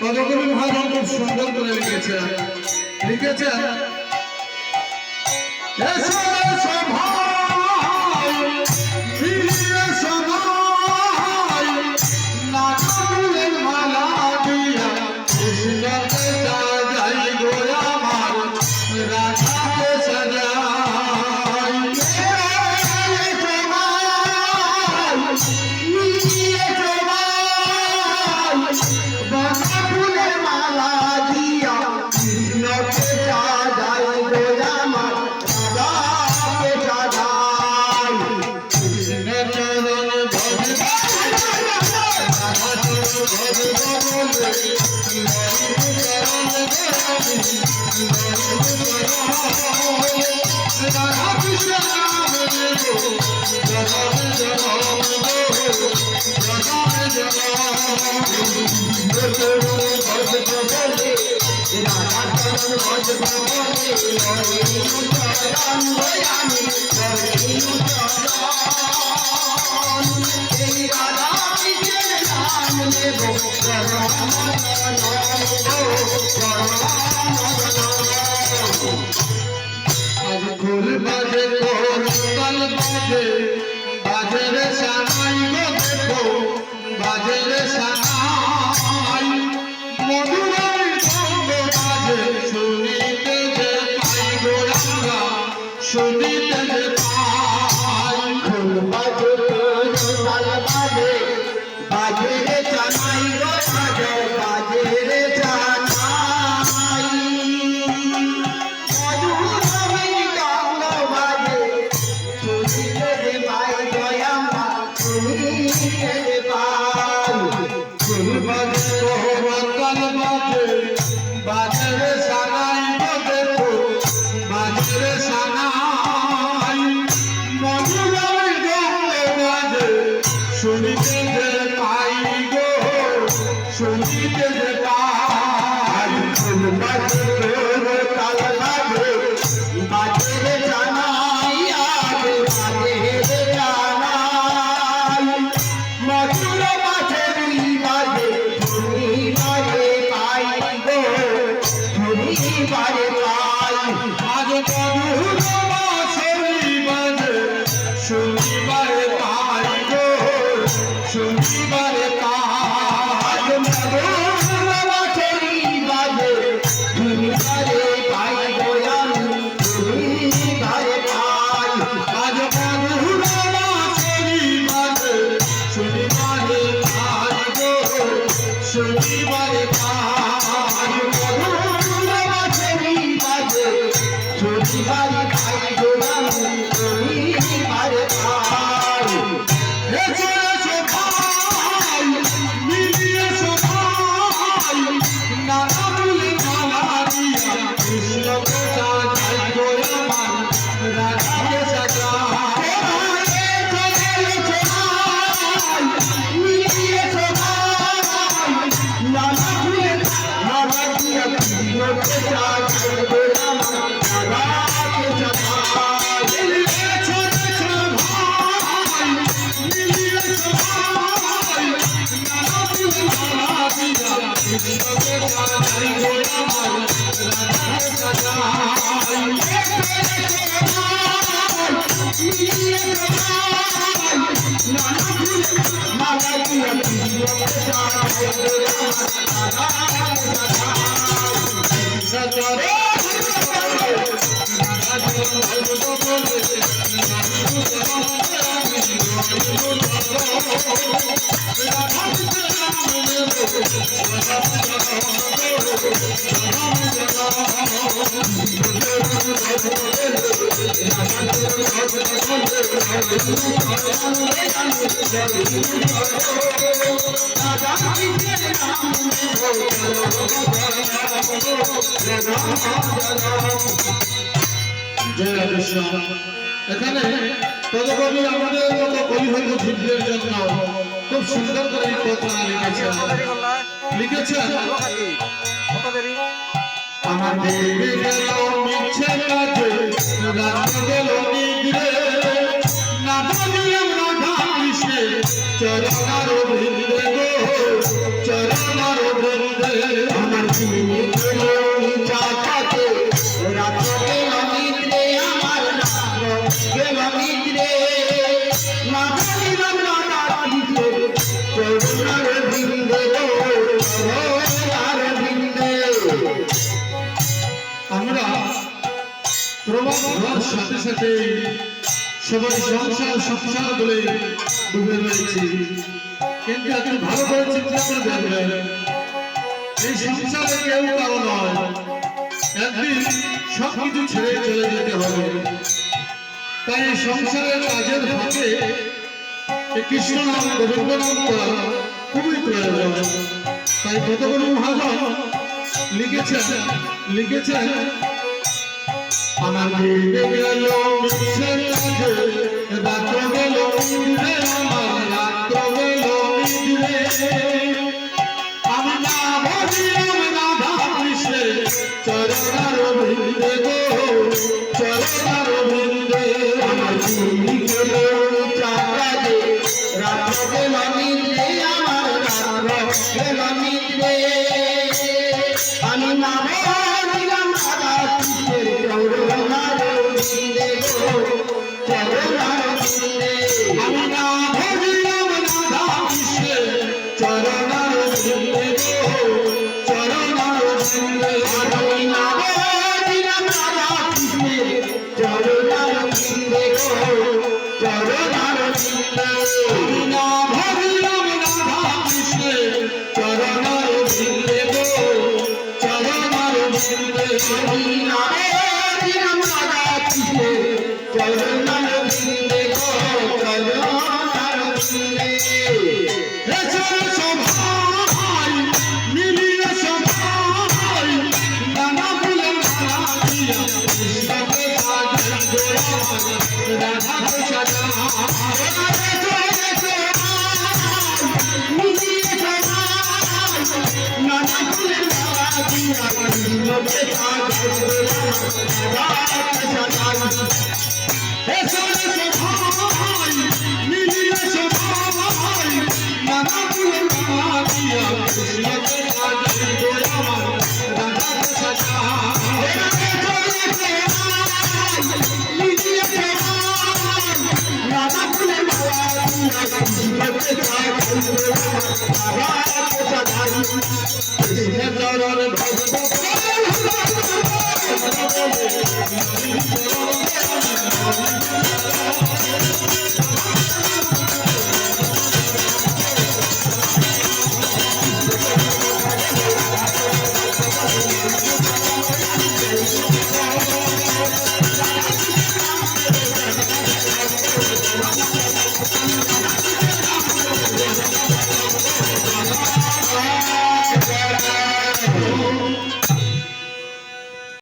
কতগুলো ভালো খুব সুন্দর করে লিখেছেন এখানে তদকবি আমাদের মতো কবি হইল শিল্পীদের জন্য খুব সুন্দর করে এই পত্রটা লিখেছেন আমার দেবে গেল মিছে কাজে রাত গেল নিদ্রে না বলিলাম রাধা কৃষ্ণে চরণার বৃন্দে গো চরণার বৃন্দে আমার দেবে গেল মিছা কাজে রাত গেল নিদ্রে আমার রাত গেল নিদ্রে না বলিলাম রাধা কৃষ্ণে চরণার বৃন্দে গো চরণার বৃন্দে আমরা প্রভাব হওয়ার সাথে সাথে সবাই সংসার বলে ডুবে রয়েছি, কিন্তু আপনি ভালো করে চিন্তা করে দেখবেন এই সংসারে কেউ কারো নয়, একদিন সবকিছু ছেড়ে চলে যেতে হবে। তাই এই সংসারের কাজের ফাঁকে কৃষ্ণ নাম গোবিন্দ নাম করা খুবই প্রয়োজন। তাই কতগুলো মহাজন লিখেছেন আমার দিকে গেল মিছে কাজে রাত গেল নিদ্রে আমার রাত গেল নিদ্রে আমি না বলিলাম রাধা কৃষ্ণে চরণার বৃন্দে গো চরণার বৃন্দে আমার দিকে গেল মিছা কাজে রাত গেল নিদ্রে আমার রাত গেল নিদ্রে আমি না বলিলাম রাধা কৃষ্ণের চরণার বৃন্দে গো চরণার বৃন্দে আমি না বলিলাম রাধা কৃষ্ণের চরণার বৃন্দে গো চরণার বৃন্দে আমি না বলিলাম রাধা কৃষ্ণের চরণার বৃন্দে গো চরণার বৃন্দে আমি না বলিলাম রাধা কৃষ্ণের চরণার বৃন্দে গো চরণার বৃন্দে আমি না বলিলাম রাধা কৃষ্ণের চরণার বৃন্দে গো চরণার বৃন্দে এসো সবাই মিলিয়ে সবাই নানা ফুলে মালা দিয়া কৃষ্ণকে সাজাই গো রাধাকে সাজাই মিলিয়ে সবাই নানা ফুলে মালা দিয়া কৃষ্ণকে সাজাই গো রাধাকে সাজাই এসো সবাই মিলিয়ে সবাই নানা ফুলে মালা দিয়া কৃষ্ণকে সাজাই গো রাধাকে সাজাই মিলিয়ে সবাই নানা ফুলে মালা দিয়া কৃষ্ণকে সাজাই গো রাধাকে সাজাই কৃষ্ণ চরণ ভক্ত